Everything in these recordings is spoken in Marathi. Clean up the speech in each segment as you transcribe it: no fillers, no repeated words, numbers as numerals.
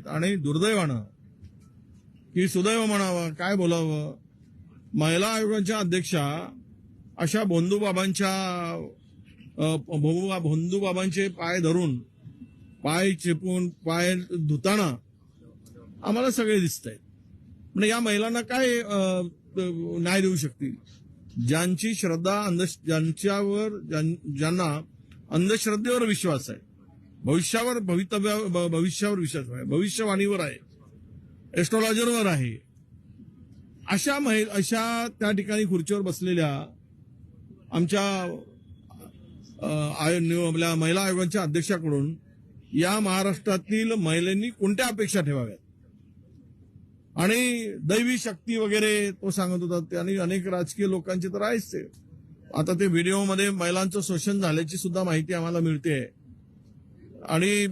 आणि दुर्दैवानं की सुदैव म्हणावं काय बोलावं, महिला आयोगाच्या अध्यक्षा अशा भोंदूबाबांचे पाय धरून पाय चेपून पाय धुताना आम्हाला सगळे दिसत आहेत. म्हणजे या महिलांना काय न्याय देऊ शकतील? ज्यांची श्रद्धा ज्यांना अंधश्रद्धेवर विश्वास आहे, भविष्यावर विश्वास आहे, भविष्यवाणीवर आहे, एस्ट्रॉलॉजरवर आहे, अशा त्या ठिकाणी खुर्चीवर बसलेल्या आमच्या आपल्या महिला आयोगाच्या अध्यक्षाकडून या महाराष्ट्रातील महिलांनी कोणत्या अपेक्षा ठेवाव्यात? आणि दैवी शक्ती वगैरे तो सांगत होता आणि अनेक राजकीय लोकांचे तर आहेच ते. आता ते व्हिडिओमध्ये महिलांचं शोषण झाल्याची सुद्धा माहिती आम्हाला मिळते. आणि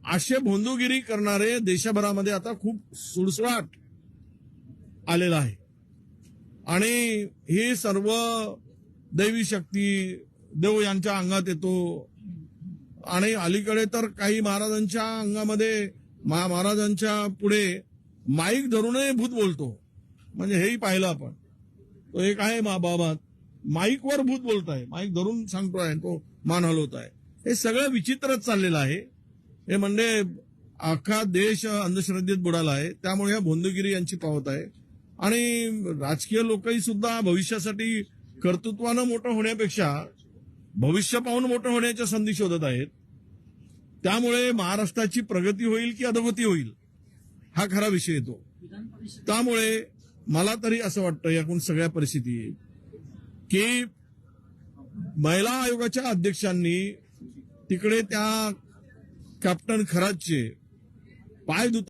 असे भोंदूगिरी करणारे देशभरामध्ये आता खूप सुळसुळाट आलेला आहे. आणि हे सर्व दैवी शक्ती देव यांच्या अंगात येतो. आणि अलीकडे तर काही महाराजांच्या अंगामध्ये महाराजांच्या पुढे माईक धरूनही भूत बोलतो. म्हणजे हेही पाहिलं आपण. तो एक आहे बाबा माईकवर भूत बोलताय, माईक धरून सांगतोय, तो मान हलवत आहे. हे सगळं विचित्रच चाललेलं आहे. हे म्हणजे अख्खा देश अंधश्रद्धेत बुडाला आहे. त्यामुळे या भोंदूगिरी यांची पावत आहे. आणि राजकीय लोकही सुद्धा भविष्यासाठी कर्तृत्वानं मोठं होण्यापेक्षा भविष्य पाहून मोठं होण्याच्या संधी शोधत आहेत. त्यामुळे महाराष्ट्राची प्रगती होईल की अधोगती होईल हा खरा विषय येतो. त्यामुळे मला तरी असं वाटतं याकडून सगळ्या परिस्थिती की महिला आयोगाच्या अध्यक्षांनी तिकडे त्या कॅप्टन खरातचे पाय